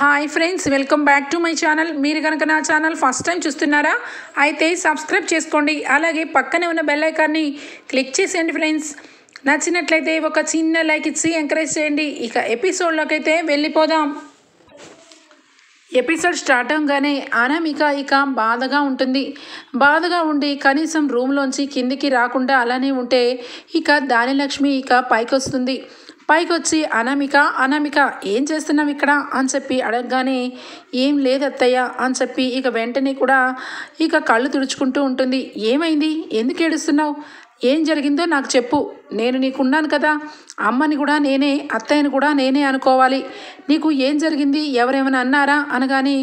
Hi friends, welcome back to my channel. మీరు కనుక నా ఛానల్ ఫస్ట్ టైం చూస్తున్నారా అయితే సబ్స్క్రైబ్ చేసుకోండి. అలాగే పక్కనే ఉన్న బెల్ ఐకాన్ని క్లిక్ చేసేయండి ఫ్రెండ్స్. నచ్చినట్లయితే ఒక చిన్న లైక్ ఇచ్చి ఎంకరేజ్ చేయండి. ఇక ఎపిసోడ్లోకి అయితే వెళ్ళిపోదాం. ఎపిసోడ్ స్టార్ట్ అవగానే అనామిక ఇక బాధగా ఉంటుంది. బాధగా ఉండి కనీసం రూమ్లోంచి కిందికి రాకుండా అలానే ఉంటే ఇక దానిలక్ష్మి ఇక పైకి వస్తుంది. పైకి వచ్చి అనామిక ఏం చేస్తున్నావు ఇక్కడ అని చెప్పి అడగగానే ఏం లేదు అత్తయ్య అని చెప్పి ఇక వెంటనే కూడా ఇక కళ్ళు తుడుచుకుంటూ ఉంటుంది. ఏమైంది, ఎందుకు ఏడుస్తున్నావు, ఏం జరిగిందో నాకు చెప్పు. నేను నీకున్నాను కదా, అమ్మని కూడా నేనే, అత్తయ్యని కూడా నేనే అనుకోవాలి. నీకు ఏం జరిగింది, ఎవరేమైనా అన్నారా అనగానే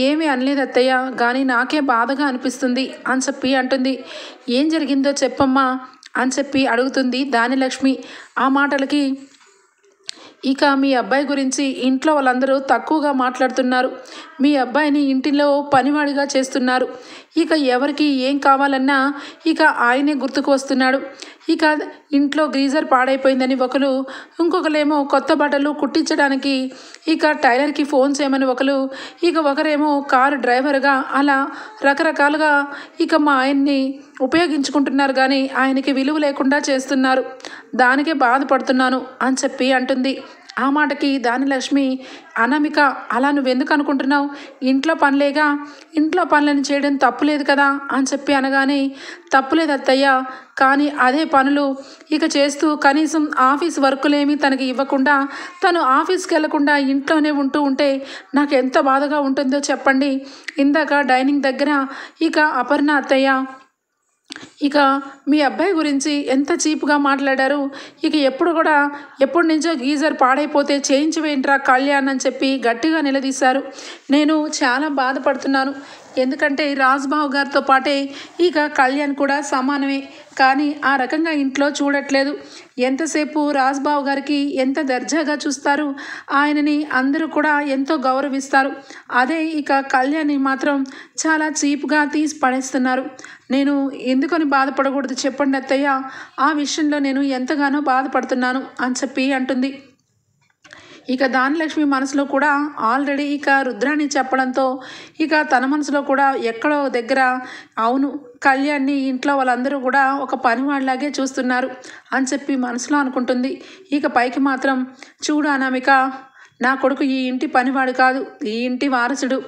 ఏమీ అనలేదు అత్తయ్య, కానీ నాకే బాధగా అనిపిస్తుంది అని చెప్పి అంటుంది. ఏం జరిగిందో చెప్పమ్మా అని చెప్పి అడుగుతుంది దానిలక్ష్మి. ఆ మాటలకి ఇక మీ అబ్బాయి గురించి ఇంట్లో వాళ్ళందరూ తక్కువగా మాట్లాడుతున్నారు. మీ అబ్బాయిని ఇంటిలో పనివాడిగా చేస్తున్నారు. ఇక ఎవరికి ఏం కావాలన్నా ఇక ఆయనే గుర్తుకు వస్తున్నాడు. ఇక ఇంట్లో గ్రీజర్ పాడైపోయిందని ఒకరు, ఇంకొకరేమో కొత్త బట్టలు కుట్టించడానికి ఇక టైలర్కి ఫోన్ చేయమని ఒకరు, ఇక ఒకరేమో కారు డ్రైవర్గా, అలా రకరకాలుగా ఇక మా ఆయన్ని ఉపయోగించుకుంటున్నారు. కానీ ఆయనకి విలువ లేకుండా చేస్తున్నారు. దానికే బాధపడుతున్నాను అని చెప్పి అంటుంది. ఆ మాటకి దానిలక్ష్మి, అనామిక అలా నువ్వెందుకు అనుకుంటున్నావు, ఇంట్లో పనులేగా, ఇంట్లో పనులను చేయడం తప్పులేదు కదా అని చెప్పి అనగానే తప్పులేదు అత్తయ్య, కానీ అదే పనులు ఇక చేస్తూ కనీసం ఆఫీస్ వర్కులేమీ తనకి ఇవ్వకుండా తను ఆఫీస్కి వెళ్లకుండా ఇంట్లోనే ఉంటూ ఉంటే నాకు ఎంత బాధగా ఉంటుందో చెప్పండి. ఇందాక డైనింగ్ దగ్గర ఇక అపర్ణ అత్తయ్య ఇక మీ అబ్బాయి గురించి ఎంత చీప్గా మాట్లాడారు. ఇక ఎప్పటి నుంచో గీజర్ పాడైపోతే చేయించవేంట్రా కళ్యాణ్ అని చెప్పి గట్టిగా నిలదీశారు. నేను చాలా బాధపడుతున్నాను. ఎందుకంటే రాజ్బాబు గారితో పాటే ఇక కళ్యాణ్ కూడా సమానమే, కానీ ఆ రకంగా ఇంట్లో చూడట్లేదు. ఎంతసేపు రాజ్బాబు గారికి ఎంత దర్జాగా చూస్తారు, ఆయనని అందరూ కూడా ఎంతో గౌరవిస్తారు. అదే ఇక కళ్యాణ్ని మాత్రం చాలా చీప్గా తీసి పడేస్తున్నారు. నేను ఎందుకని బాధపడకూడదు చెప్పండి అత్తయ్య, ఆ విషయంలో నేను ఎంతగానో బాధపడుతున్నాను అని చెప్పి అంటుంది. ఇక దానిలక్ష్మి మనసులో కూడా ఆల్రెడీ ఇక రుద్రాన్ని చెప్పడంతో ఇక తన మనసులో కూడా ఎక్కడో దగ్గర అవును, కళ్యాణ్ని ఇంట్లో వాళ్ళందరూ కూడా ఒక పనివాడిలాగే చూస్తున్నారు అని చెప్పి మనసులో అనుకుంటుంది. ఇక పైకి మాత్రం చూడు అనామిక, నా కొడుకు ఈ ఇంటి పనివాడు కాదు, ఈ ఇంటి వారసుడు.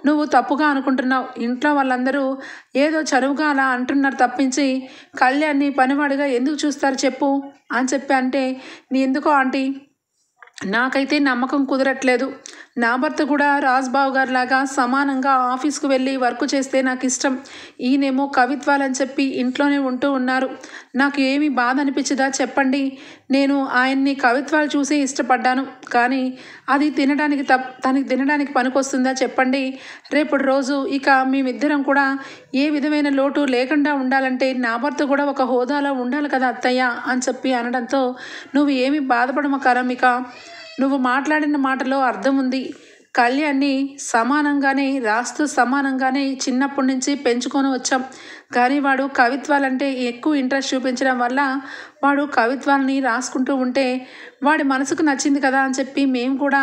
నువ్వు తప్పుగా అనుకుంటున్నావు. ఇంట్లో వాళ్ళందరూ ఏదో చనువుగా అలా అంటున్నారు తప్పించి కళ్యాణ్ని పనివాడిగా ఎందుకు చూస్తారు చెప్పు అని చెప్పి అంటే, నీ ఎందుకో ఆంటీ నాకైతే నమ్మకం కుదరట్లేదు. నా భర్త కూడా రాజ్బాబు గారిలాగా సమానంగా ఆఫీస్కు వెళ్ళి వర్క్ చేస్తే నాకు ఇష్టం. ఈయనేమో కవిత్వాలని చెప్పి ఇంట్లోనే ఉంటూ ఉన్నారు. నాకు ఏమీ బాధ అనిపించదా చెప్పండి. నేను ఆయన్ని కవిత్వాలు చూసి ఇష్టపడ్డాను, కానీ అది తనకి తినడానికి పనికొస్తుందా చెప్పండి. రేపటి రోజు ఇక మేమిద్దరం కూడా ఏ విధమైన లోటు లేకుండా ఉండాలంటే నా భర్త కూడా ఒక హోదాలో ఉండాలి కదా అత్తయ్య అని చెప్పి అనడంతో నువ్వు ఏమీ బాధపడమకారమిక, నువ్వు మాట్లాడిన మాటలో అర్థం ఉంది. కళ్యాణ్ని సమానంగానే చిన్నప్పటి నుంచి పెంచుకొని వచ్చాం. కానీ వాడు కవిత్వాలంటే ఎక్కువ ఇంట్రెస్ట్ చూపించడం వల్ల వాడు కవిత్వాలని రాసుకుంటూ ఉంటే వాడి మనసుకు నచ్చింది కదా అని చెప్పి మేము కూడా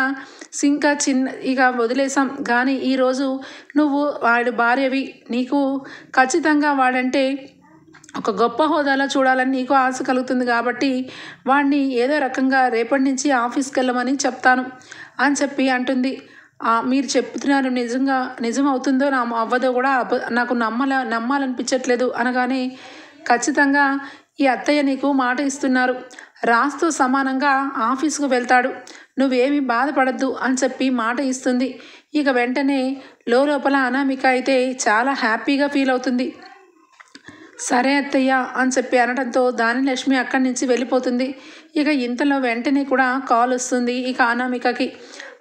ఇక వదిలేసాం. కానీ ఈరోజు నువ్వు వాడి భార్యవి, నీకు ఖచ్చితంగా వాడంటే ఒక గొప్ప హోదాలో చూడాలని నీకు ఆశ కలుగుతుంది. కాబట్టి వాడిని ఏదో రకంగా రేపటి నుంచి ఆఫీస్కి వెళ్ళమని చెప్తాను అని చెప్పి అంటుంది. మీరు చెప్తున్నారు నిజం అవుతుందో అవ్వదో కూడా నాకు నమ్మాలనిపించట్లేదు అనగానే ఖచ్చితంగా ఈ అత్తయ్య నీకు మాట ఇస్తున్నారు, రాజుతో సమానంగా ఆఫీస్కు వెళ్తాడు, నువ్వేమీ బాధపడద్దు అని చెప్పి మాట ఇస్తుంది. ఇక వెంటనే లోపల అనామిక అయితే చాలా హ్యాపీగా ఫీల్ అవుతుంది. సరే అత్తయ్య అని చెప్పి అనడంతో దానిలక్ష్మి అక్కడి నుంచి వెళ్ళిపోతుంది. ఇక ఇంతలో వెంటనే కూడా కాల్ వస్తుంది ఇక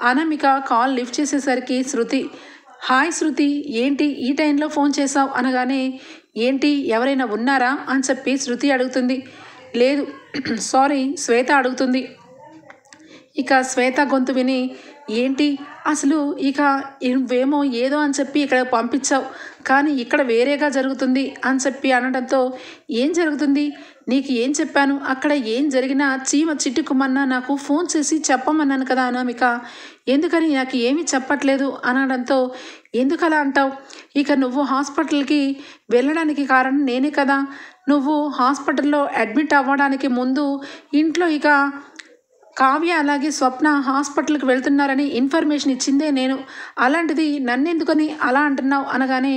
అనామిక కాల్ లిఫ్ట్ చేసేసరికి శృతి, హాయ్ శృతి, ఏంటి ఈ టైంలో ఫోన్ చేసావు అనగానే ఏంటి ఎవరైనా ఉన్నారా అని చెప్పి శృతి అడుగుతుంది. లేదు సారీ శ్వేత అడుగుతుంది. ఇక శ్వేత గొంతు విని ఏంటి అసలు ఇక నువ్వేమో ఏదో అని చెప్పి ఇక్కడ పంపించావు, కానీ ఇక్కడ వేరేగా జరుగుతుంది అని చెప్పి అనడంతో ఏం జరుగుతుంది, నీకు ఏం చెప్పాను? అక్కడ ఏం జరిగినా చీమ చిట్టుకుమన్నా నాకు ఫోన్ చేసి చెప్పమన్నాను కదా అనామిక. ఎందుకని నాకు ఏమీ చెప్పట్లేదు అనడంతో, ఎందుకు అలా అంటావు? ఇక నువ్వు హాస్పిటల్కి వెళ్ళడానికి కారణం నేనే కదా. నువ్వు హాస్పిటల్లో అడ్మిట్ అవ్వడానికి ముందు ఇంట్లో ఇక కావ్య అలాగే స్వప్న హాస్పిటల్కి వెళ్తున్నారని ఇన్ఫర్మేషన్ ఇచ్చిందే నేను. అలాంటిది నన్నెందుకని అలా అంటున్నావు అనగానే,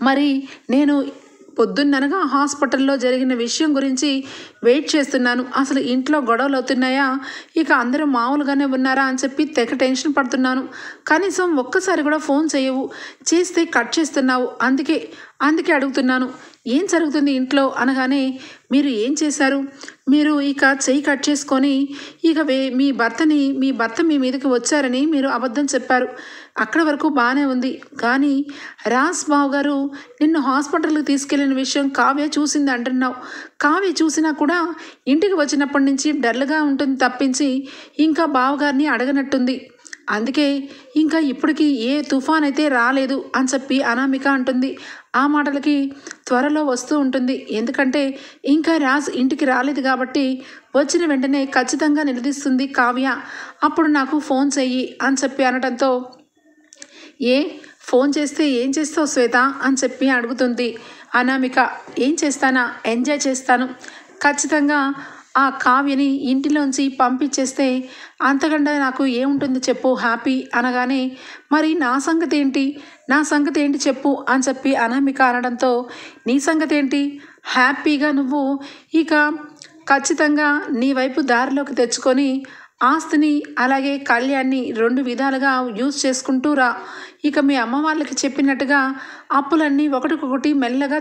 మరి నేను పొద్దున్ననగా హాస్పిటల్లో జరిగిన విషయం గురించి వెయిట్ చేస్తున్నాను. అసలు ఇంట్లో గొడవలు అవుతున్నాయా, ఇక అందరూ మామూలుగానే ఉన్నారా అని చెప్పి తెగ టెన్షన్ పడుతున్నాను. కనీసం ఒక్కసారి కూడా ఫోన్ చేయవు, చేస్తే కట్ చేస్తున్నావు. అందుకే అడుగుతున్నాను, ఏం జరుగుతుంది ఇంట్లో అనగానే, మీరు ఏం చేశారు? మీరు ఇక చెయ్యి కట్ చేసుకొని ఇక మీ భర్త మీ మీదకి వచ్చారని మీరు అబద్ధం చెప్పారు. అక్కడ వరకు బాగానే ఉంది. కానీ రాజ్ బాబు గారు నిన్ను హాస్పిటల్కి తీసుకెళ్లిన విషయం కావ్య చూసింది అంటున్నావు. కావ్య చూసినా కూడా ఇంటికి వచ్చినప్పటి నుంచి డల్గా ఉంటుంది తప్పించి ఇంకా బావగారిని అడగనట్టుంది. అందుకే ఇంకా ఇప్పటికీ ఏ తుఫాన్ అయితే రాలేదు అని చెప్పి అనామిక అంటుంది. ఆ మాటలకి త్వరలో వస్తూ ఉంటుంది. ఎందుకంటే ఇంకా రాజ్ ఇంటికి రాలేదు కాబట్టి వచ్చిన వెంటనే ఖచ్చితంగా నిలదీస్తుంది కావ్య. అప్పుడు నాకు ఫోన్ చెయ్యి అని చెప్పి అనడంతో, ఫోన్ చేస్తే ఏం చేస్తావు శ్వేత అని చెప్పి అడుగుతుంది అనామిక. ఏం చేస్తానా, ఎంజాయ్ చేస్తాను. ఖచ్చితంగా ఆ కావ్యని ఇంటిలోంచి పంపించేస్తే అంతకంటే నాకు ఏముంటుంది చెప్పు, హ్యాపీ అనగానే, మరి నా సంగతి ఏంటి చెప్పు అని చెప్పి అనామిక అనడంతో, నీ సంగతి ఏంటి? హ్యాపీగా నువ్వు ఇక ఖచ్చితంగా నీ వైపు దారిలోకి తెచ్చుకొని ఆస్తిని అలాగే కళ్యాణ్ని 2 విధాలుగా యూజ్ చేసుకుంటూ రా. ఇక మీ అమ్మ వాళ్ళకి చెప్పినట్టుగా అప్పులన్నీ ఒకటికొకటి మెల్లగా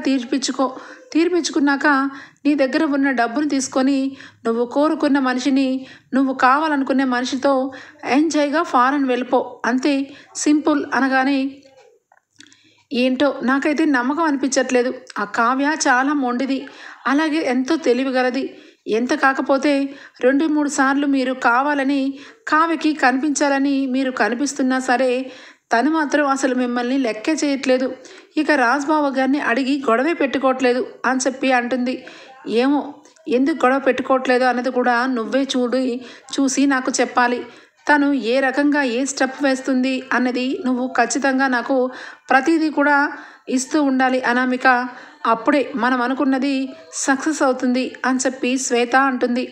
తీర్పించుకున్నాక నీ దగ్గర ఉన్న డబ్బును తీసుకొని నువ్వు కోరుకున్న మనిషిని, నువ్వు కావాలనుకునే మనిషితో ఎంజాయ్గా ఫారెన్ వెళ్ళిపో, అంతే, సింపుల్ అనగానే, ఏంటో నాకైతే నమ్మకం అనిపించట్లేదు. ఆ కావ్య చాలా మొండిది, అలాగే ఎంతో తెలివిగలది. ఎంత కాకపోతే 2-3 సార్లు మీరు కావాలని కావ్యకి కనిపించాలని మీరు కనిపిస్తున్నా సరే తను మాత్రం అసలు మిమ్మల్ని లెక్కే చేయట్లేదు. ఇక రాజ్బాబు గారిని అడిగి గొడవే పెట్టుకోవట్లేదు అని చెప్పి అంటుంది. ఏమో ఎందుకు గొడవ పెట్టుకోవట్లేదు అన్నది కూడా నువ్వే చూసి నాకు చెప్పాలి. తను ఏ రకంగా ఏ స్టెప్ వేస్తుంది అన్నది నువ్వు ఖచ్చితంగా నాకు ప్రతిదీ కూడా ఇస్తూ ఉండాలి అనామిక. అప్పుడే మనం అనుకున్నది సక్సెస్ అవుతుంది అని చెప్పి శ్వేత అంటుంది.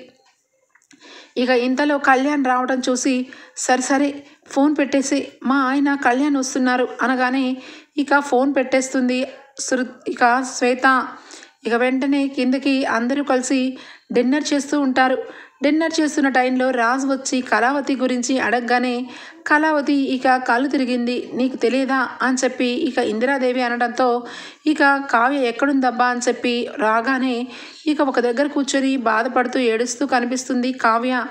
ఇక ఇంతలో కళ్యాణ్ రావడం చూసి, సరే ఫోన్ పెట్టేసి, మా ఆయన కళ్యాణ్ వస్తున్నారు అనగానే ఇక ఫోన్ పెట్టేస్తుంది ఇక శ్వేత. ఇక వెంటనే కిందకి అందరూ కలిసి డిన్నర్ చేస్తూ ఉంటారు. డిన్నర్ చేస్తున్న టైంలో రాజు వచ్చి కళావతి గురించి అడగగానే, కళావతి ఇక కళ్ళు తిరిగింది, నీకు తెలియదా అని చెప్పి ఇక ఇందిరాదేవి అనడంతో, ఇక కావ్య ఎక్కడుందబ్బా అని చెప్పి రాగానే ఇక ఒక దగ్గర కూర్చొని బాధపడుతూ ఏడుస్తూ కనిపిస్తుంది కావ్య.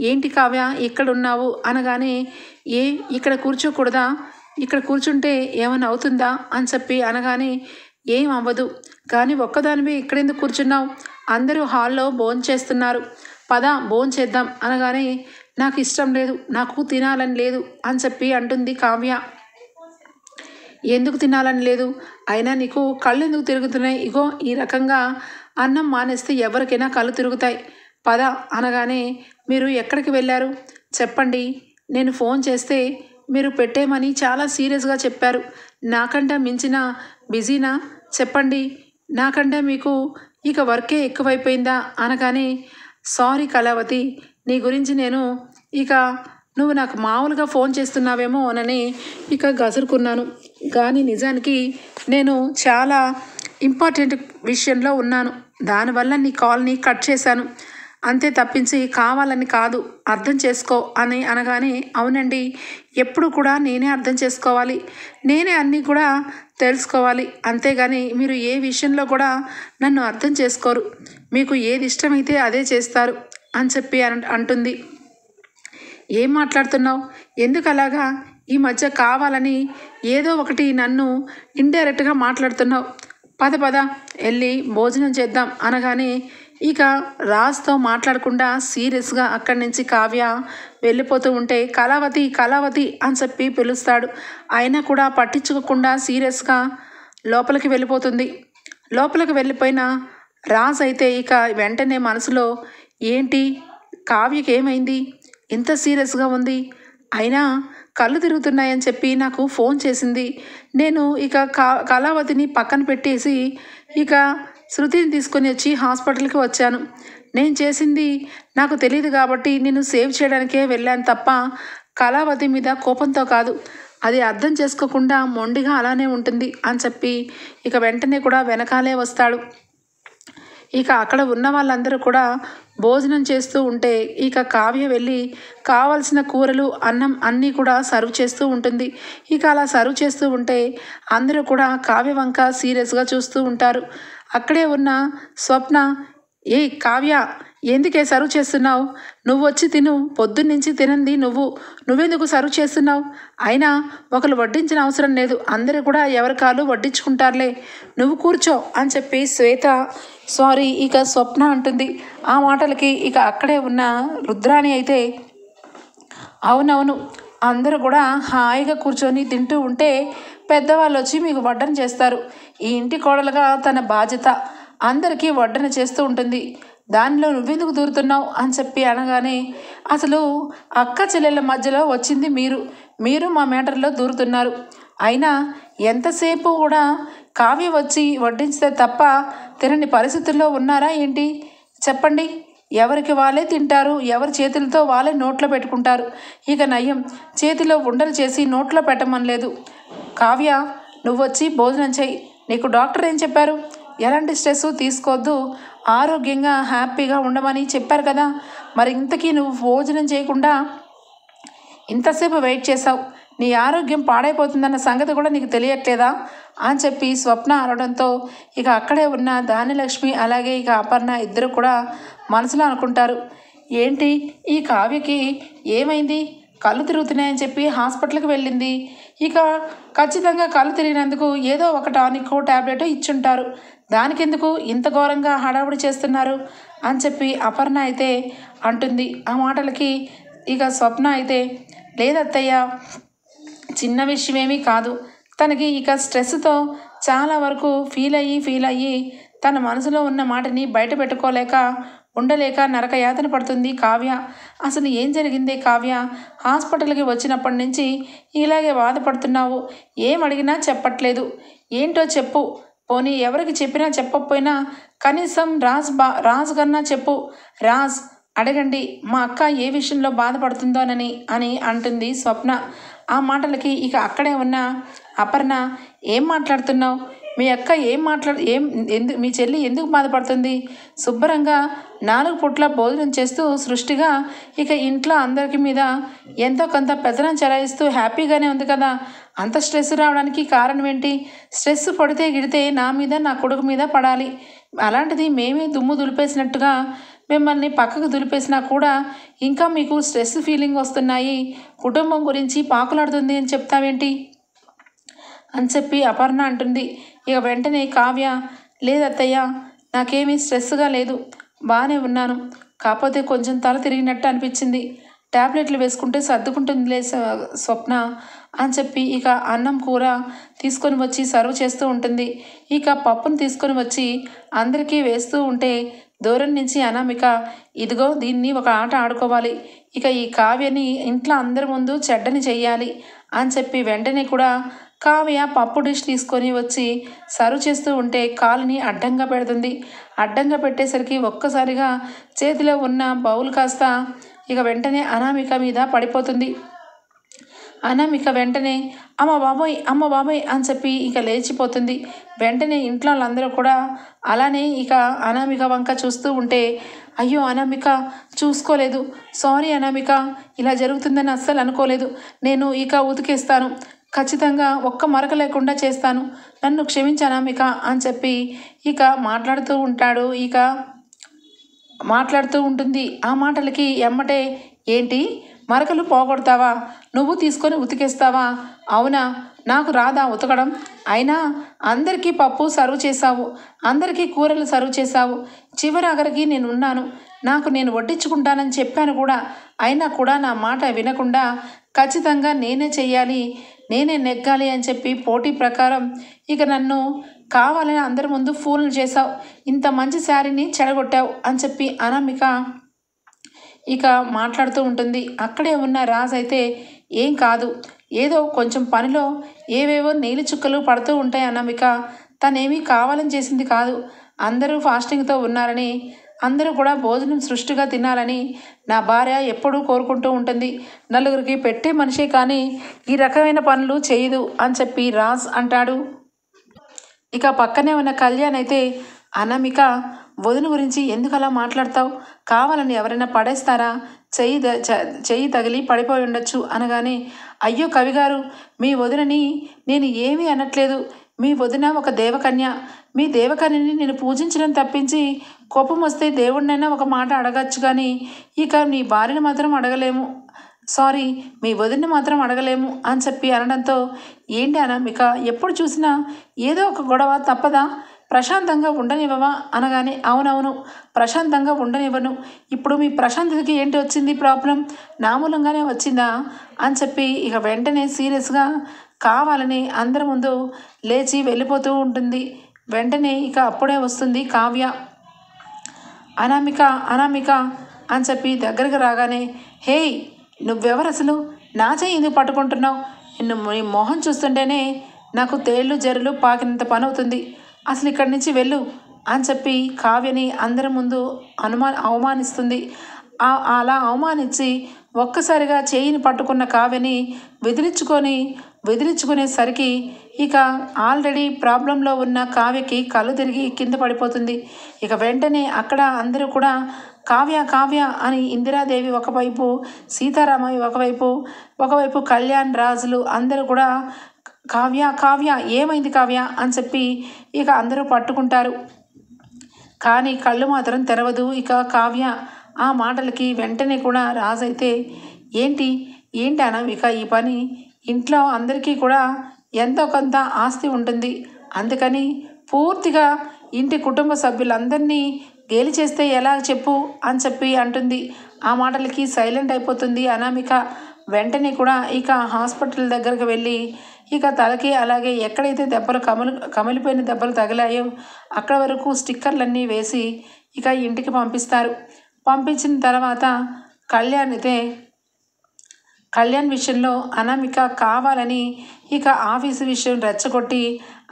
ఏంటి కావ్య ఎక్కడున్నావు అనగానే, ఇక్కడ కూర్చోకూడదా, ఇక్కడ కూర్చుంటే ఏమైనా అవుతుందా అని చెప్పి అనగానే, ఏం అవ్వదు కానీ ఒక్కదానివి ఇక్కడెందుకు కూర్చున్నావు, అందరూ హాల్లో భోంచేస్తున్నారు, పద భోంచేద్దాం అనగానే, నాకు ఇష్టం లేదు, నాకు తినాలని లేదు అని చెప్పి అంటుంది కావ్య. ఎందుకు తినాలని లేదు? అయినా నీకు కళ్ళు ఎందుకు తిరుగుతున్నాయి? ఇగో ఈ రకంగా అన్నం మానేస్తే ఎవరికైనా కళ్ళు తిరుగుతాయి, పద అనగానే, మీరు ఎక్కడికి వెళ్ళారు చెప్పండి, నేను ఫోన్ చేస్తే మీరు పెట్టేమని చాలా సీరియస్గా చెప్పారు, నాకంటే మించిన బిజీనా చెప్పండి, నాకంటే మీకు ఇక వర్కే ఎక్కువైపోయిందా అనగానే, సారీ కళావతి, నీ గురించి నేను ఇక నువ్వు నాకు మామూలుగా ఫోన్ చేస్తున్నావేమో అని ఇక గసురుకున్నాను, కానీ నిజానికి నేను చాలా ఇంపార్టెంట్ విషయంలో ఉన్నాను, దానివల్ల నీ కాల్ని కట్ చేశాను, అంతే తప్పించి కావాలని కాదు, అర్థం చేసుకో అని అనగానే, అవునండి ఎప్పుడు కూడా నేనే అర్థం చేసుకోవాలి, నేనే అన్నీ కూడా తెలుసుకోవాలి, అంతేగాని మీరు ఏ విషయంలో కూడా నన్ను అర్థం చేసుకోరు, మీకు ఏది ఇష్టమైతే అదే చేస్తారు అని చెప్పి అంటుంది. ఏం మాట్లాడుతున్నావు, ఎందుకు అలాగా ఈ మధ్య కావాలని ఏదో ఒకటి నన్ను ఇండైరెక్ట్గా మాట్లాడుతున్నావు, పద వెళ్ళి భోజనం చేద్దాం అనగానే ఇక రాజ్తో మాట్లాడకుండా సీరియస్గా అక్కడి నుంచి కావ్య వెళ్ళిపోతూ ఉంటే, కళావతి అని చెప్పి పిలుస్తాడు. అయినా కూడా పట్టించుకోకుండా సీరియస్గా లోపలికి వెళ్ళిపోతుంది. లోపలికి వెళ్ళిపోయిన రాజ్ అయితే ఇక వెంటనే మనసులో ఏంటి కావ్యకి ఏమైంది ఇంత సీరియస్గా ఉంది అయినా కళ్ళు తిరుగుతున్నాయని చెప్పి నాకు ఫోన్ చేసింది. నేను ఇక కళావతిని పక్కన పెట్టేసి ఇక శృతిని తీసుకొని వచ్చి హాస్పిటల్కి వచ్చాను. నేను చేసింది నాకు తెలియదు కాబట్టి నేను సేవ్ చేయడానికే వెళ్ళాను తప్ప కళావతి మీద కోపంతో కాదు. అది అర్థం చేసుకోకుండా మొండిగా అలానే ఉంటుంది అని చెప్పి ఇక వెంటనే కూడా వెనకాలే వస్తాడు. ఇక అక్కడ ఉన్న వాళ్ళందరూ కూడా భోజనం చేస్తూ ఉంటే ఇక కావ్య వెళ్ళి కావలసిన కూరలు అన్నం అన్నీ కూడా సర్వ్ చేస్తూ ఉంటుంది. ఇక అలా సర్వ్ చేస్తూ ఉంటే అందరూ కూడా కావ్య వంక సీరియస్గా చూస్తూ ఉంటారు. అక్కడే ఉన్న స్వప్న, ఏ కావ్య ఎందుకే సర్వ్ చేస్తున్నావు? నువ్వు వచ్చి తిను, పొద్దున్నుంచి తినంది నువ్వెందుకు సర్వ్ చేస్తున్నావు? అయినా ఒకరు వడ్డించిన అవసరం లేదు, అందరూ కూడా ఎవరి కాళ్ళు వడ్డించుకుంటారులే, నువ్వు కూర్చో అని చెప్పి ఇక స్వప్న అంటుంది. ఆ మాటలకి ఇక అక్కడే ఉన్న రుద్రాణి అయితే అవునవును అందరూ కూడా హాయిగా కూర్చొని తింటూ ఉంటే పెద్దవాళ్ళు వచ్చి మీకు వడ్డన చేస్తారు. ఈ ఇంటి కోడలుగా తన బాధ్యత అందరికీ వడ్డన చేస్తూ ఉంటుంది, దానిలో నువ్వెందుకు దూరుతున్నావు అని చెప్పి అనగానే అసలు అక్క చెల్లెళ్ళ మధ్యలో వచ్చింది మీరు మా మ్యాటర్లో దూరుతున్నారు. అయినా ఎంతసేపు కూడా కావ్య వచ్చి వడ్డించితే తప్ప తినని పరిస్థితుల్లో ఉన్నారా ఏంటి చెప్పండి? ఎవరికి వాళ్ళే తింటారు, ఎవరి చేతులతో వాళ్ళే నోట్లో పెట్టుకుంటారు. ఇక నయం చేతిలో ఉండలు చేసి నోట్లో పెట్టమనలేదు. కావ్య నువ్వు వచ్చి భోజనం చెయ్యి, నీకు డాక్టర్ ఏం చెప్పారు? ఎలాంటి స్ట్రెస్ తీసుకోవద్దు, ఆరోగ్యంగా హ్యాపీగా ఉండమని చెప్పారు కదా, మరి ఇంతకీ నువ్వు భోజనం చేయకుండా ఇంతసేపు వెయిట్ చేసావు, నీ ఆరోగ్యం పాడైపోతుందన్న సంగతి కూడా నీకు తెలియట్లేదా అని చెప్పి స్వప్న అనడంతో ఇక అక్కడే ఉన్న ధాన్యలక్ష్మి అలాగే ఇక అపర్ణ ఇద్దరు కూడా మనసులో అనుకుంటారు, ఏంటి ఈ కావ్యకి ఏమైంది? కళ్ళు తిరుగుతున్నాయని చెప్పి హాస్పిటల్కి వెళ్ళింది. ఇక ఖచ్చితంగా కళ్ళు తిరిగినందుకు ఏదో ఒక టానికో ట్యాబ్లెటో ఇచ్చుంటారు, దానికెందుకు ఇంత ఘోరంగా హడావుడి చేస్తున్నారు అని చెప్పి అపర్ణ అయితే అంటుంది. ఆ మాటలకి ఇక స్వప్న అయితే లేదత్తయ్య, చిన్న విషయమేమీ కాదు, తనకి ఇక స్ట్రెస్తో చాలా వరకు ఫీల్ అయ్యి తన మనసులో ఉన్న మాటని బయట పెట్టుకోలేక ఉండలేక నరక యాతన పడుతుంది కావ్య. అసలు ఏం జరిగిందే కావ్య? హాస్పిటల్కి వచ్చినప్పటి నుంచి ఇలాగే బాధపడుతున్నావు, ఏం అడిగినా చెప్పట్లేదు, ఏంటో చెప్పు, పోనీ ఎవరికి చెప్పినా చెప్పకపోయినా కనీసం రాజ్ కన్నా చెప్పు, రాజ్ అడగండి మా అక్క ఏ విషయంలో బాధపడుతుందోనని అని అంటుంది స్వప్న. ఆ మాటలకి ఇక అక్కడే ఉన్న అపర్ణ, ఏం మాట్లాడుతున్నావు? మీ అక్క మీ చెల్లి ఎందుకు బాధపడుతుంది? శుభ్రంగా 4 పూట్ల భోజనం చేస్తూ సృష్టిగా ఇక ఇంట్లో అందరికి మీద ఎంతో కొంత పెత్తనం చెలాయిస్తూ హ్యాపీగానే ఉంది కదా, అంత స్ట్రెస్ రావడానికి కారణం ఏంటి? స్ట్రెస్ పడితే గిడితే నా మీద నా కొడుకు మీద పడాలి, అలాంటిది మేమే దుమ్ము దులిపేసినట్టుగా మిమ్మల్ని పక్కకు దులిపేసినా కూడా ఇంకా మీకు స్ట్రెస్ ఫీలింగ్ వస్తున్నాయి, కుటుంబం గురించి పాకులాడుతుంది అని చెప్తావేంటి అని చెప్పి అపర్ణ అంటుంది. ఇక వెంటనే కావ్య, లేదత్తయ్య నాకేమీ స్ట్రెస్గా లేదు, బాగానే ఉన్నాను, కాకపోతే కొంచెం తల తిరిగినట్టు అనిపించింది, ట్యాబ్లెట్లు వేసుకుంటే సర్దుకుంటుందిలే స్వప్న అని చెప్పి ఇక అన్నం కూర తీసుకొని వచ్చి సర్వ్ చేస్తూ ఉంటుంది. ఇక పప్పును తీసుకొని వచ్చి అందరికీ వేస్తూ ఉంటే దూరం నుంచి అనామిక, ఇదిగో దీన్ని ఒక ఆట ఆడుకోవాలి, ఇక ఈ కావ్యని ఇంట్లో అందరి ముందు చెడ్డని చెయ్యాలి అని చెప్పి వెంటనే కూడా కావ్య పప్పు డిష్ తీసుకొని వచ్చి సర్వ్ చేస్తూ ఉంటే కాలుని అడ్డంగా పెడుతుంది. అడ్డంగా పెట్టేసరికి ఒక్కసారిగా చేతిలో ఉన్న బౌల్ కాస్త ఇక వెంటనే అనామిక మీద పడిపోతుంది. అనామిక వెంటనే అమ్మ బాబోయ్ అని చెప్పి ఇక లేచిపోతుంది. వెంటనే ఇంట్లో వాళ్ళందరూ కూడా అలానే ఇక అనామిక వంక చూస్తూ ఉంటే, అయ్యో అనామిక చూసుకోలేదు, సారీ అనామిక, ఇలా జరుగుతుందని అస్సలు అనుకోలేదు, నేను ఇక ఉతికేస్తాను, ఖచ్చితంగా ఒక్క మరక లేకుండా చేస్తాను, నన్ను క్షమించు అనామిక అని చెప్పి ఇక మాట్లాడుతూ ఉంటుంది. ఆ మాటలకి ఎమ్మటే, ఏంటి మరకలు పోగొడతావా? నువ్వు తీసుకొని ఉతికేస్తావా? అవునా, నాకు రాదా ఉతకడం? అయినా అందరికీ పప్పు సర్వ్ చేశావు, అందరికీ కూరలు సర్వ్ చేశావు, చివరి ఆఖరికి నేను ఉన్నాను, నేను వడ్డించుకుంటానని చెప్పాను కూడా, అయినా కూడా నా మాట వినకుండా ఖచ్చితంగా నేనే చెయ్యాలి, నేనే నెగ్గాలి అని చెప్పి పోటీ ప్రకారం ఇక నన్ను కావాలని అందరి ముందు ఫూల్ని చేశావు, ఇంత మంచి శారీని చెడగొట్టావు అని చెప్పి అనామిక ఇక మాట్లాడుతూ ఉంటుంది. అక్కడే ఉన్న రాజ్ అయితే ఏం కాదు, ఏదో కొంచెం పనిలో ఏవేవో నీలి చుక్కలు పడుతూ ఉంటాయి అనామిక, తనేమీ కావాలని చేసింది కాదు. అందరూ ఫాస్టింగ్తో ఉన్నారని, అందరూ కూడా భోజనం సృష్టిగా తినాలని నా భార్య ఎప్పుడూ కోరుకుంటూ ఉంటుంది. నలుగురికి పెట్టే మనిషే కానీ ఈ రకమైన పనులు చేయదు అని చెప్పి రాజ్ అంటాడు. ఇక పక్కనే ఉన్న కళ్యాణ్ అయితే అనామిక వదిన గురించి ఎందుకు అలా మాట్లాడతావు, కావాలని ఎవరైనా పడేస్తారా, చెయ్యి తగిలి పడిపోయి ఉండొచ్చు అనగానే, అయ్యో కవిగారు, మీ వదినని నేను ఏమీ అనట్లేదు, మీ వదిన ఒక దేవకన్య, మీ దేవకన్యని నేను పూజించడం తప్పించి కోపం వస్తే దేవుడినైనా ఒక మాట అడగచ్చు కానీ ఇక నీ భార్యను మాత్రం అడగలేము, సారీ మీ వదిన్ని మాత్రం అడగలేము అని చెప్పి అనడంతో, ఏంటి అనామిక ఎప్పుడు చూసినా ఏదో ఒక గొడవ తప్పదా, ప్రశాంతంగా ఉండనివ్వవా అనగానే, అవునవును ప్రశాంతంగా ఉండనివ్వను, ఇప్పుడు మీ ప్రశాంతతకి ఏంటి వచ్చింది ప్రాబ్లం, నా మూలంగానే వచ్చిందా అని చెప్పి ఇక వెంటనే సీరియస్గా కావాలని అందరి ముందు లేచి వెళ్ళిపోతూ ఉంటుంది. వెంటనే ఇక అప్పుడే వస్తుంది కావ్య. అనామిక అనామిక అని చెప్పి దగ్గరకు రాగానే, హేయ్ నువ్వెవరు అసలు, నా చెయ్యి ఎందుకు పట్టుకుంటున్నావు, నీ మొహం చూస్తుంటేనే నాకు తేళ్ళు జర్రులు పాకినంత పని అవుతుంది, అసలు ఇక్కడి నుంచి వెళ్ళు అని చెప్పి కావ్యని అందరి ముందు అవమానిస్తుంది. అలా అవమానించి ఒక్కసారిగా చేయిని పట్టుకున్న కావ్యని విదిలించుకునేసరికి ఇక ఆల్రెడీ ప్రాబ్లంలో ఉన్న కావ్యకి కళ్ళు తిరిగి కింద పడిపోతుంది. ఇక వెంటనే అక్కడ అందరూ కూడా కావ్య కావ్య అని ఇందిరాదేవి ఒకవైపు, సీతారామయ్య ఒకవైపు కళ్యాణ్ రాజులు అందరూ కూడా కావ్య కావ్య ఏమైంది కావ్య అని చెప్పి ఇక అందరూ పట్టుకుంటారు. కానీ కళ్ళు మాత్రం తెరవదు ఇక కావ్య. ఆ మాటలకి వెంటనే కూడా రాజైతే, ఏంటి అనామిక ఈ పని, ఇంట్లో అందరికీ కూడా ఎంతో కొంత ఆస్తి ఉంటుంది, అందుకని పూర్తిగా ఇంటి కుటుంబ సభ్యులందరినీ గేలి చేస్తే ఎలా చెప్పు అని చెప్పి అంటుంది. ఆ మాటలకి సైలెంట్ అయిపోతుంది అనామిక. వెంటనే కూడా ఇక హాస్పిటల్ దగ్గరకు వెళ్ళి ఇక తలకి అలాగే ఎక్కడైతే దెబ్బలు కమిలిపోయిన దెబ్బలు తగిలాయో అక్కడ వరకు స్టిక్కర్లన్నీ వేసి ఇక ఇంటికి పంపిస్తారు. పంపించిన తర్వాత కళ్యాణ్ విషయంలో అనామిక కావాలని ఇక ఆఫీసు విషయం రెచ్చగొట్టి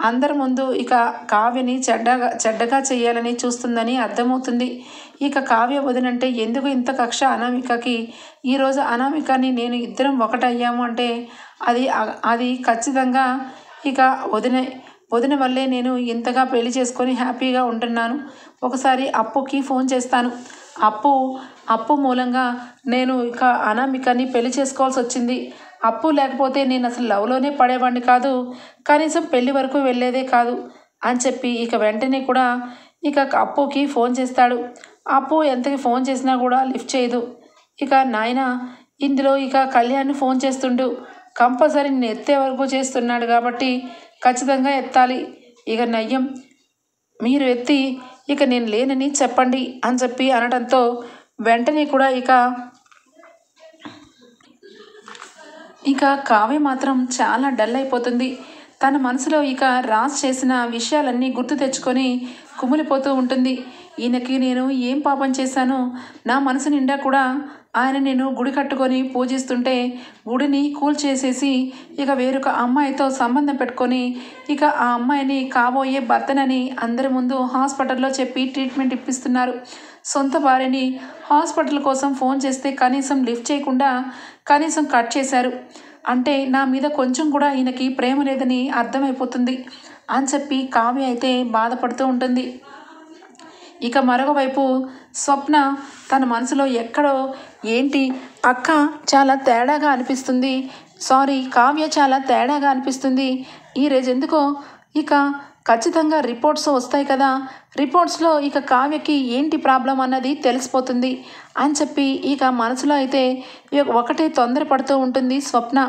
అందరి ముందు ఇక కావ్యని చెడ్డగా చేయాలని చూస్తుందని అర్థమవుతుంది. ఇక కావ్య వదినంటే ఎందుకు ఇంత కక్ష అనామికకి, ఈరోజు అనామికని నేను ఇద్దరం ఒకటయ్యాము అంటే అది ఖచ్చితంగా ఇక వదిన వల్లే నేను ఇంతగా పెళ్లి చేసుకొని హ్యాపీగా ఉంటున్నాను. ఒకసారి అప్పుకి ఫోన్ చేస్తాను, అప్పు మూలంగా నేను ఇక అనామికని పెళ్లి చేసుకోవాల్సి వచ్చింది, అప్పు లేకపోతే నేను అసలు లవ్లోనే పడేవాడిని కాదు, కనీసం పెళ్లి వరకు వెళ్ళేదే కాదు అని చెప్పి ఇక వెంటనే కూడా ఇక అప్పుకి ఫోన్ చేస్తాడు. అప్పు ఎంతకి ఫోన్ చేసినా కూడా లిఫ్ట్ చేయదు. ఇక నాయన ఇందులో ఇక కళ్యాణ్ ఫోన్ చేస్తుండు, కంపల్సరీ నేను ఎత్తే వరకు చేస్తున్నాడు కాబట్టి ఖచ్చితంగా ఎత్తాలి, ఇక నయ్యం మీరు ఎత్తి ఇక నేను లేనని చెప్పండి అని చెప్పి అనడంతో వెంటనే కూడా ఇక కావ్య మాత్రం చాలా డల్ అయిపోతుంది. తన మనసులో ఇక రాజ్ చేసిన విషయాలన్నీ గుర్తు తెచ్చుకొని కుమిలిపోతూ ఉంటుంది. ఈయనకి నేను ఏం పాపం చేశానో, నా మనసు నిండా కూడా ఆయన నేను గుడి కట్టుకొని పూజిస్తుంటే గుడిని కూల్చేసేసి ఇక వేరొక అమ్మాయితో సంబంధం పెట్టుకొని ఇక ఆ అమ్మాయిని కాబోయే భర్తనని అందరి ముందు హాస్పిటల్లో చెప్పి ట్రీట్మెంట్ ఇప్పిస్తున్నారు. సొంత భార్యని హాస్పిటల్ కోసం ఫోన్ చేస్తే కనీసం లిఫ్ట్ చేయకుండా కనీసం కట్ చేశారు అంటే నా మీద కొంచెం కూడా ఈయనకి ప్రేమ లేదని అర్థమైపోతుంది అని చెప్పి కావ్య అయితే బాధపడుతూ ఉంటుంది. ఇక మరొక వైపు స్వప్న తన మనసులో ఎక్కడో ఏంటి అక్క చాలా తేడాగా అనిపిస్తుంది, కావ్య చాలా తేడాగా అనిపిస్తుంది, ఈ రోజు ఎందుకో ఇక ఖచ్చితంగా రిపోర్ట్స్ వస్తాయి కదా, రిపోర్ట్స్లో ఇక కావ్యకి ఏంటి ప్రాబ్లం అన్నది తెలిసిపోతుంది అని చెప్పి ఇక మనసులో అయితే ఒకటే తొందరపడుతూ ఉంటుంది స్వప్న.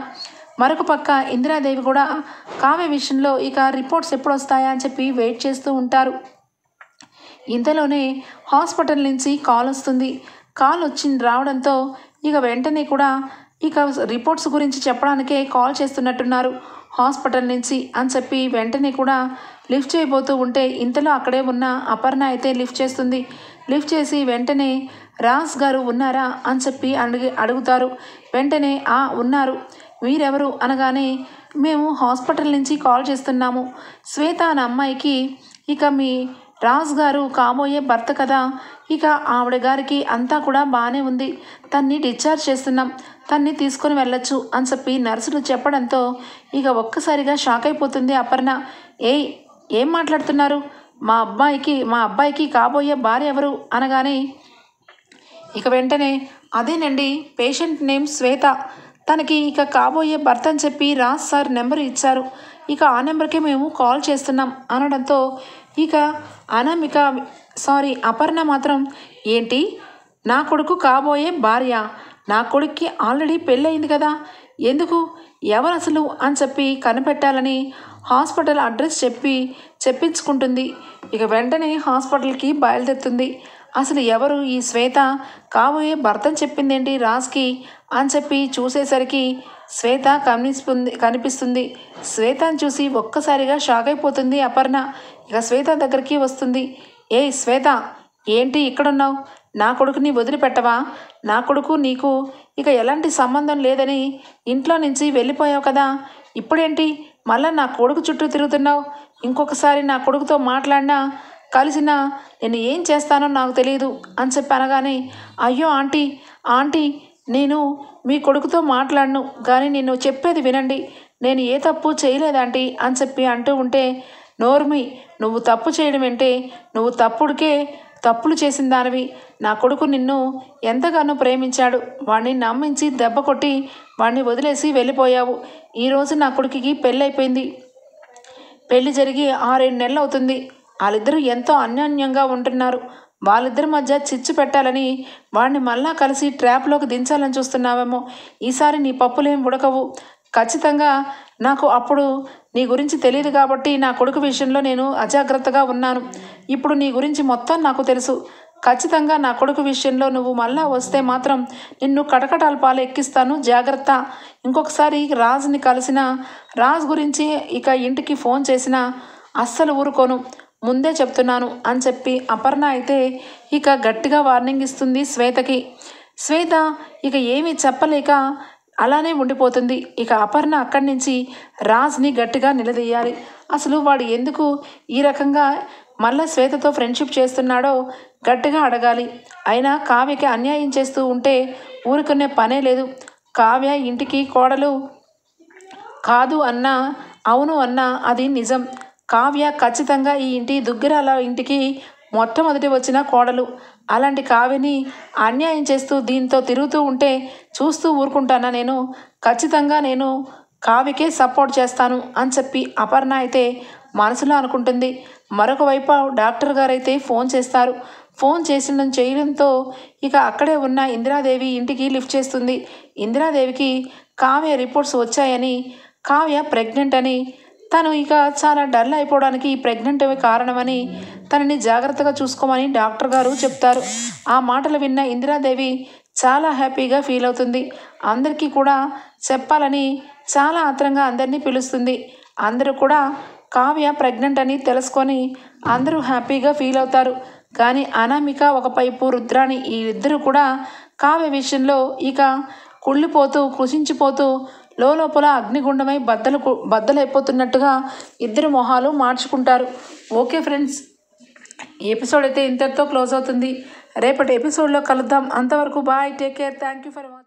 మరొక పక్క ఇందిరాదేవి కూడా కావ్య విషయంలో ఇక రిపోర్ట్స్ ఎప్పుడు వస్తాయా అని చెప్పి వెయిట్ చేస్తూ ఉంటారు. ఇంతలోనే హాస్పిటల్ నుంచి కాల్ వస్తుంది. కాల్ రావడంతో ఇక వెంటనే కూడా ఇక రిపోర్ట్స్ గురించి చెప్పడానికే కాల్ చేస్తున్నట్టున్నారు. హాస్పిటల్ నుంచి అని చెప్పి వెంటనే కూడా లిఫ్ట్ చేయబోతూ ఉంటే ఇంతలో అక్కడే ఉన్న అపర్ణ అయితే లిఫ్ట్ చేస్తుంది. లిఫ్ట్ చేసి వెంటనే రాజ్ గారు ఉన్నారా అని చెప్పి అడుగుతారు. వెంటనే ఉన్నారు, మీరెవరు అనగానే మేము హాస్పిటల్ నుంచి కాల్ చేస్తున్నాము. శ్వేత అనే అమ్మాయికి ఇక మీ రాజ్ గారు కాబోయే భర్త కదా, ఇక ఆవిడ గారికి అంతా కూడా బాగానే ఉంది, తన్ని డిశ్చార్జ్ చేస్తున్నాం, తన్ని తీసుకొని వెళ్ళొచ్చు అని చెప్పి నర్సులు చెప్పడంతో ఇక ఒక్కసారిగా షాక్ అయిపోతుంది అపర్ణ. ఏం మాట్లాడుతున్నారు, మా అబ్బాయికి కాబోయే భార్య ఎవరు అనగానే ఇక వెంటనే అదేనండి పేషెంట్ నేమ్ శ్వేత, తనకి ఇక కాబోయే భర్త అని చెప్పి రాజ్ సార్ నెంబర్ ఇచ్చారు, ఇక ఆ నెంబర్కే మేము కాల్ చేస్తున్నాం అనడంతో ఇక అపర్ణ మాత్రం ఏంటి, నా కొడుకు కాబోయే భార్య, నా కొడుక్కి ఆల్రెడీ పెళ్ళయింది కదా, ఎందుకు ఎవరు అసలు అని చెప్పి కనిపెట్టాలని హాస్పిటల్ అడ్రస్ చెప్పించుకుంటుంది. ఇక వెంటనే హాస్పిటల్కి బయలుదేరుతుంది. అసలు ఎవరు ఈ శ్వేత, కాబోయే భర్తని చెప్పిందేంటి రాజ్కి అని చెప్పి చూసేసరికి శ్వేత కనిపిస్తుంది. శ్వేతను చూసి ఒక్కసారిగా షాక్ అయిపోతుంది అపర్ణ. ఇక శ్వేత దగ్గరికి వస్తుంది. శ్వేత, ఏంటి ఇక్కడున్నావు, నా కొడుకుని వదిలిపెట్టవా, నా కొడుకు నీకు ఇక ఎలాంటి సంబంధం లేదని ఇంట్లో నుంచి వెళ్ళిపోయావు కదా, ఇప్పుడేంటి మళ్ళా నా కొడుకు చుట్టూ తిరుగుతున్నావు, ఇంకొకసారి నా కొడుకుతో మాట్లాడినా కలిసినా నేను ఏం చేస్తానో నాకు తెలియదు అని చెప్పి అనగానే అయ్యో ఆంటీ నేను మీ కొడుకుతో మాట్లాడను, కానీ నేను చెప్పేది వినండి, నేను ఏ తప్పు చేయలేదంటీ అని చెప్పి అంటూ ఉంటే నోర్మి, నువ్వు తప్పు చేయడం ఏంటే, నువ్వు తప్పులు చేసిన దానివి, నా కొడుకు నిన్ను ఎంతగానో ప్రేమించాడు, వాడిని నమ్మించి దెబ్బ కొట్టి వాడిని వదిలేసి వెళ్ళిపోయావు. ఈరోజు నా కొడుకుకి పెళ్ళైపోయింది, పెళ్లి జరిగి 6-7 నెలలు అవుతుంది, వాళ్ళిద్దరూ ఎంతో అన్యోన్యంగా ఉంటున్నారు, వాళ్ళిద్దరి మధ్య చిచ్చు పెట్టాలని వాడిని మళ్ళా కలిసి ట్రాప్లోకి దించాలని చూస్తున్నావేమో, ఈసారి నీ పప్పులేం ఉడకవు, ఖచ్చితంగా నాకు అప్పుడు నీ గురించి తెలియదు కాబట్టి నా కొడుకు విషయంలో నేను అజాగ్రత్తగా ఉన్నాను, ఇప్పుడు నీ గురించి మొత్తం నాకు తెలుసు, ఖచ్చితంగా నా కొడుకు విషయంలో నువ్వు మళ్ళా వస్తే మాత్రం నిన్ను కటకటాల పాలు ఎక్కిస్తాను, జాగ్రత్త, ఇంకొకసారి రాజుని కలిసిన రాజు గురించి ఇక ఇంటికి ఫోన్ చేసినా అస్సలు ఊరుకోను, ముందే చెప్తున్నాను అని చెప్పి అపర్ణ అయితే ఇక గట్టిగా వార్నింగ్ ఇస్తుంది శ్వేతకి. శ్వేత ఇక ఏమీ చెప్పలేక అలానే ఉండిపోతుంది. ఇక అపర్ణ అక్కడి నుంచి రాజ్ని గట్టిగా నిలదీయాలి. అసలు వాడు ఎందుకు ఈ రకంగా మళ్ళీ శ్వేతతో ఫ్రెండ్షిప్ చేస్తున్నాడో గట్టిగా అడగాలి. అయినా కావ్యకి అన్యాయం చేస్తూ ఉంటే ఊరుకునే పనే లేదు. కావ్య ఇంటికి కోడలు కాదు అన్నా అవును అన్నా అది నిజం. కావ్య ఖచ్చితంగా ఈ ఇంటి దుగ్గిరాల ఇంటికి మొట్టమొదటి వచ్చిన కోడలు. అలాంటి కావ్యని అన్యాయం చేస్తూ దీంతో తిరుగుతూ ఉంటే చూస్తూ ఊరుకుంటానా నేను? ఖచ్చితంగా నేను కావ్యకే సపోర్ట్ చేస్తాను అని చెప్పి అపర్ణ అయితే మనసులో అనుకుంటుంది. మరొక వైపు డాక్టర్ గారైతే ఫోన్ చేస్తారు. ఫోన్ చేయడంతో ఇక అక్కడే ఉన్న ఇందిరాదేవి ఇంటికి లిఫ్ట్ చేస్తుంది. ఇందిరాదేవికి కావ్య రిపోర్ట్స్ వచ్చాయని, కావ్య ప్రెగ్నెంట్ అని, తను ఇక చాలా డల్ అయిపోవడానికి ప్రెగ్నెంట్ కారణమని, తనని జాగ్రత్తగా చూసుకోమని డాక్టర్ గారు చెప్తారు. ఆ మాటలు విన్న ఇందిరాదేవి చాలా హ్యాపీగా ఫీల్ అవుతుంది. అందరికీ కూడా చెప్పాలని చాలా ఆత్రంగా అందరినీ పిలుస్తుంది. అందరూ కూడా కావ్య ప్రెగ్నెంట్ అని తెలుసుకొని అందరూ హ్యాపీగా ఫీల్ అవుతారు. కానీ అనామిక ఒకవైపు రుద్రాణి ఈ ఇద్దరు కూడా కావ్య విషయంలో ఇక కుళ్ళిపోతూ కృషించిపోతూ లోపల అగ్నిగుండమై బద్దలైపోతున్నట్టుగా ఇద్దరు మొహాలు మార్చుకుంటారు. ఓకే ఫ్రెండ్స్, ఈ ఎపిసోడ్ అయితే ఇంతటితో క్లోజ్ అవుతుంది. రేపటి ఎపిసోడ్లో కలుద్దాం. అంతవరకు bye, take care, thank you for watching.